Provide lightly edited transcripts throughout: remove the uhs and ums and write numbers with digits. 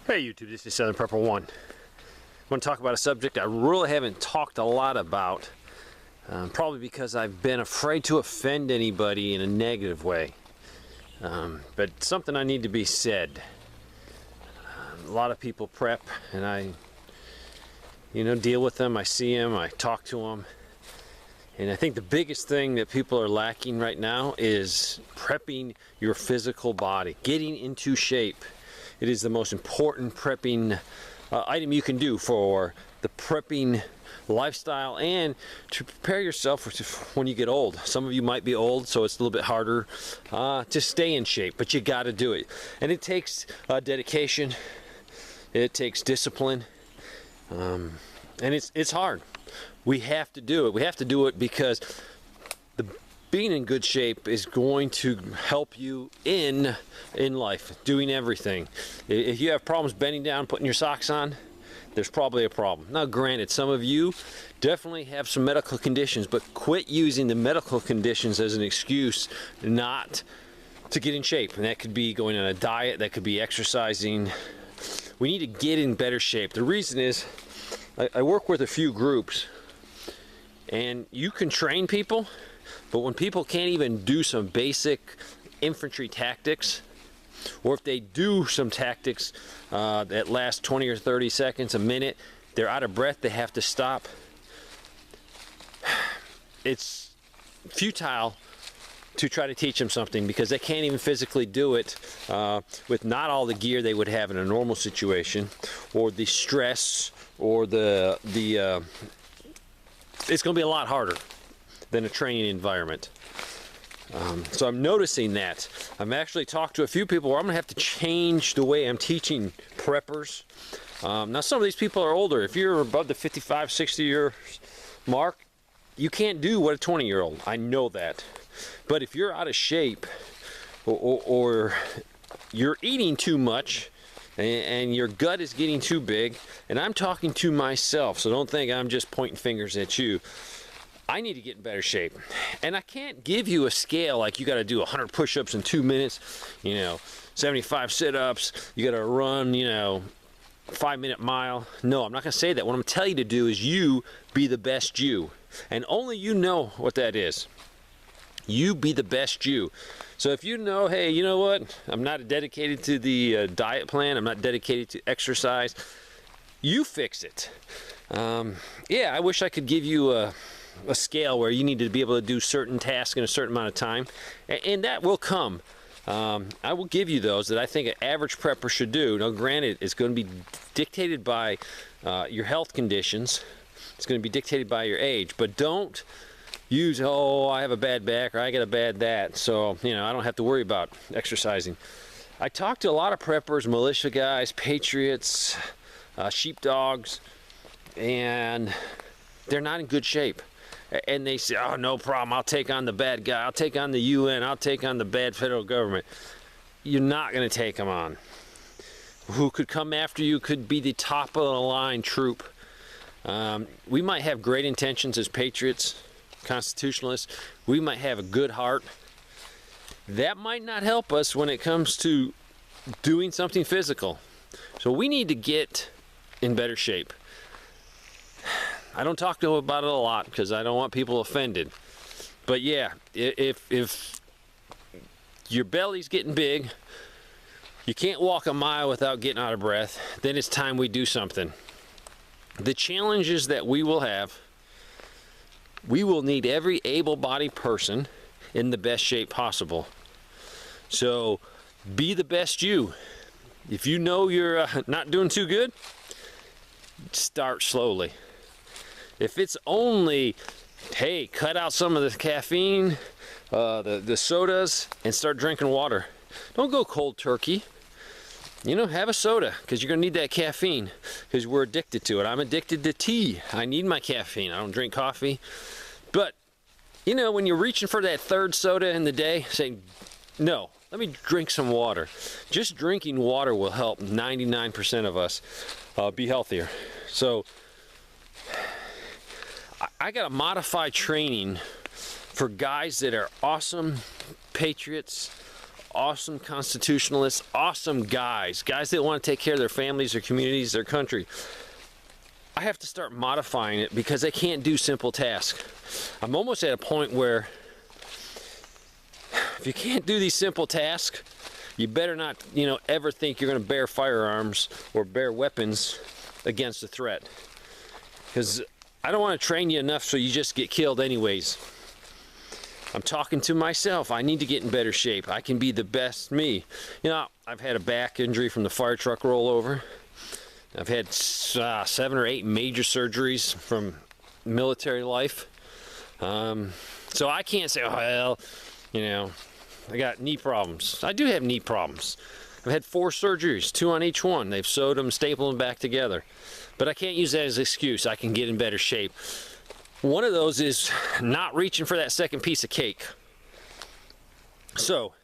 Hey YouTube, this is Southern Prepper 1. I want to talk about a subject I really haven't talked a lot about, probably because I've been afraid to offend anybody in a negative way. But something I need to be said. A lot of people prep, and I, deal with them. I see them, I talk to them. And I think the biggest thing that people are lacking right now is prepping your physical body, getting into shape. It is the most important prepping item you can do for the prepping lifestyle and to prepare yourself for when you get old. Some of you might be old, so it's a little bit harder to stay in shape, but you got to do it. And it takes dedication, it takes discipline, and it's hard. We have to do it. We have to do it because being in good shape is going to help you in life, doing everything. If you have problems bending down, putting your socks on, there's probably a problem. Now granted, some of you definitely have some medical conditions, but quit using the medical conditions as an excuse not to get in shape. And that could be going on a diet, that could be exercising. We need to get in better shape. The reason is, I work with a few groups, and you can train people, but when people can't even do some basic infantry tactics, or if they do some tactics that last 20 or 30 seconds, a minute, they're out of breath, they have to stop. It's futile to try to teach them something because they can't even physically do it with not all the gear they would have in a normal situation, or the stress, or it's going to be a lot harder than a training environment. So I'm noticing that. I've actually talked to a few people where I'm going to have to change the way I'm teaching preppers. Now some of these people are older. If you're above the 55, 60 year mark, you can't do what a 20-year-old. I know that. But if you're out of shape, or you're eating too much, and your gut is getting too big, and I'm talking to myself, so don't think I'm just pointing fingers at you. I need to get in better shape, and I can't give you a scale like you got to do 100 push-ups in 2 minutes, 75 sit-ups, you got to run, 5-minute mile. No, I'm not going to say that. What I'm going to tell you to do is you be the best you, and only you know what that is. You be the best you. So if you know, hey, you know what, I'm not dedicated to the diet plan, I'm not dedicated to exercise, you fix it. Yeah, I wish I could give you a scale where you need to be able to do certain tasks in a certain amount of time, and that will come. I will give you those that I think an average prepper should do. Now granted, it's going to be dictated by your health conditions, it's going to be dictated by your age, but don't use, oh, I have a bad back, or I got a bad that, so I don't have to worry about exercising. I talked to a lot of preppers, militia guys, patriots, sheepdogs, and they're not in good shape. And they say, oh, no problem, I'll take on the bad guy, I'll take on the UN, I'll take on the bad federal government. You're not going to take them on. Who could come after you could be the top of the line troop. We might have great intentions as patriots, constitutionalists, we might have a good heart. That might not help us when it comes to doing something physical. So we need to get in better shape. I don't talk to them about it a lot because I don't want people offended. But yeah, if your belly's getting big, you can't walk a mile without getting out of breath, then it's time we do something. The challenges that we will have, we will need every able-bodied person in the best shape possible. So be the best you. If you know you're not doing too good, start slowly. If it's only, hey, cut out some of the caffeine, the sodas, and start drinking water. Don't go cold turkey. Have a soda, because you're going to need that caffeine, because we're addicted to it. I'm addicted to tea. I need my caffeine. I don't drink coffee. But, when you're reaching for that third soda in the day, say, no, let me drink some water. Just drinking water will help 99% of us be healthier. So, I got to modify training for guys that are awesome patriots, awesome constitutionalists, awesome guys that want to take care of their families, their communities, their country. I have to start modifying it because they can't do simple tasks. I'm almost at a point where if you can't do these simple tasks, you better not, ever think you're going to bear firearms or bear weapons against a threat. Because I don't want to train you enough so you just get killed anyways. I'm talking to myself. I need to get in better shape. I can be the best me. I've had a back injury from the fire truck rollover. I've had 7 or 8 major surgeries from military life. So I can't say, I got knee problems. I do have knee problems. I've had 4 surgeries, 2 on each one. They've sewed them, stapled them back together. But I can't use that as an excuse. I can get in better shape. One of those is not reaching for that second piece of cake. So,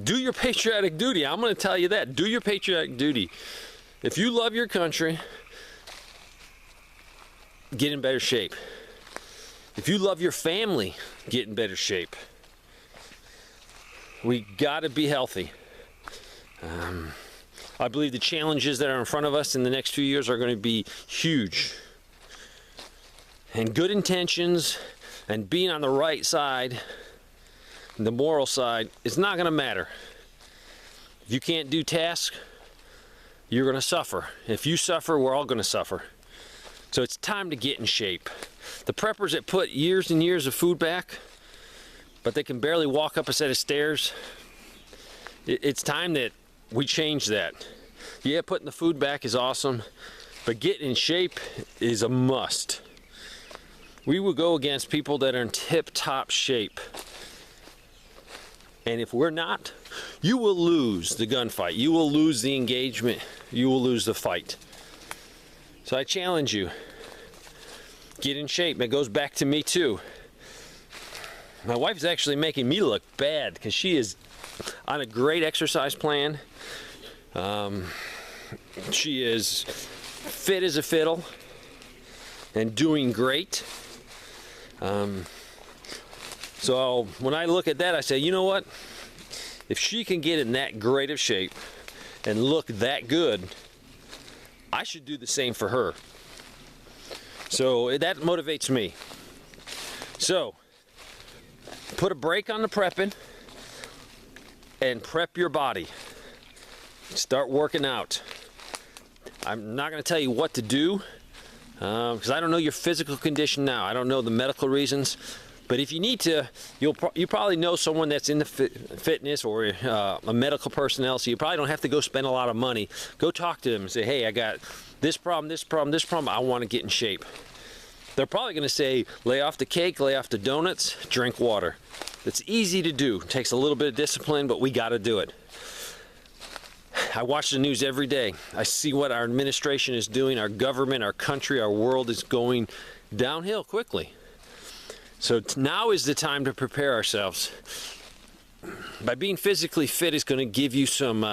do your patriotic duty. I'm going to tell you that. Do your patriotic duty. If you love your country, get in better shape. If you love your family, get in better shape. We got to be healthy. I believe the challenges that are in front of us in the next few years are going to be huge. And good intentions and being on the right side, the moral side, is not going to matter. If you can't do tasks, you're going to suffer. If you suffer, we're all going to suffer. So it's time to get in shape. The preppers that put years and years of food back, but they can barely walk up a set of stairs, it's time that we change that. Yeah, putting the food back is awesome, but getting in shape is a must. We will go against people that are in tip-top shape. And if we're not, you will lose the gunfight. You will lose the engagement. You will lose the fight. So I challenge you, get in shape. It goes back to me too. My wife's actually making me look bad because she is on a great exercise plan. She is fit as a fiddle and doing great. So when I look at that, I say, you know what? If she can get in that great of shape and look that good, I should do the same for her. So that motivates me. So put a break on the prepping and prep your body. Start working out. I'm not going to tell you what to do because I don't know your physical condition now. I don't know the medical reasons. But if you need to, you probably know someone that's in the fitness or a medical personnel, so you probably don't have to go spend a lot of money. Go talk to them and say, hey, I got this problem, this problem, this problem. I want to get in shape. They're probably going to say, lay off the cake, lay off the donuts, drink water. It's easy to do. It takes a little bit of discipline, but we got to do it. I watch the news every day. I see what our administration is doing, our government, our country, our world is going downhill quickly. So now is the time to prepare ourselves. By being physically fit is going to give you some,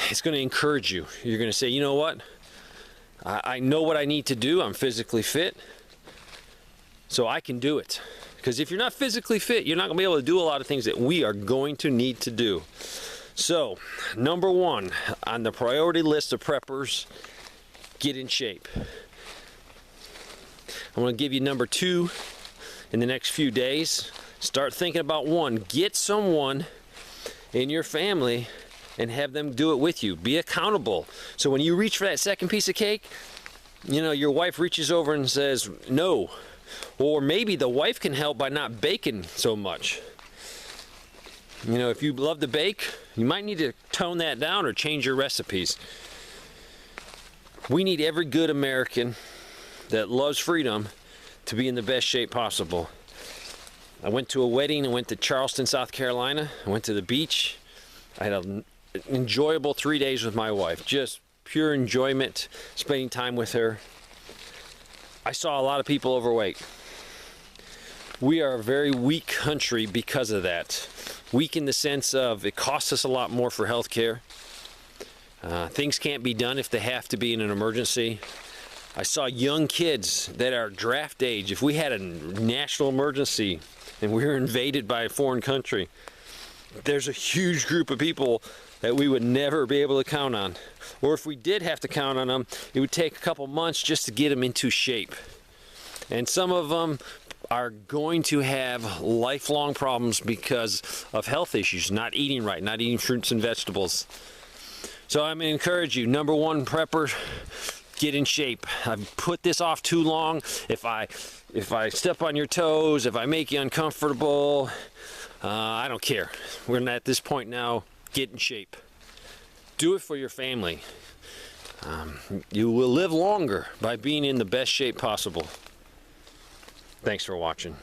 it's going to encourage you. You're going to say, you know what? I know what I need to do. I'm physically fit. So I can do it. Because if you're not physically fit, you're not going to be able to do a lot of things that we are going to need to do. So, number 1 on the priority list of preppers, get in shape. I'm going to give you number 2 in the next few days. Start thinking about 1. Get someone in your family and have them do it with you. Be accountable. So when you reach for that second piece of cake, your wife reaches over and says no. Or maybe the wife can help by not baking so much. If you love to bake, you might need to tone that down or change your recipes. We need every good American that loves freedom to be in the best shape possible. I went to a wedding. I went to Charleston, South Carolina. I went to the beach. I had an enjoyable 3 days with my wife. Just pure enjoyment, spending time with her. I saw a lot of people overweight. We are a very weak country because of that. Weak in the sense of it costs us a lot more for health care. Things can't be done if they have to be in an emergency. I saw young kids that are draft age. If we had a national emergency and we were invaded by a foreign country, there's a huge group of people that we would never be able to count on. Or if we did have to count on them, it would take a couple months just to get them into shape. And some of them are going to have lifelong problems because of health issues, not eating right, not eating fruits and vegetables. So I'm going to encourage you, number one, prepper, get in shape. I've put this off too long. If I step on your toes, if I make you uncomfortable, I don't care. We're at this point now. Get in shape. Do it for your family. You will live longer by being in the best shape possible. Thanks for watching.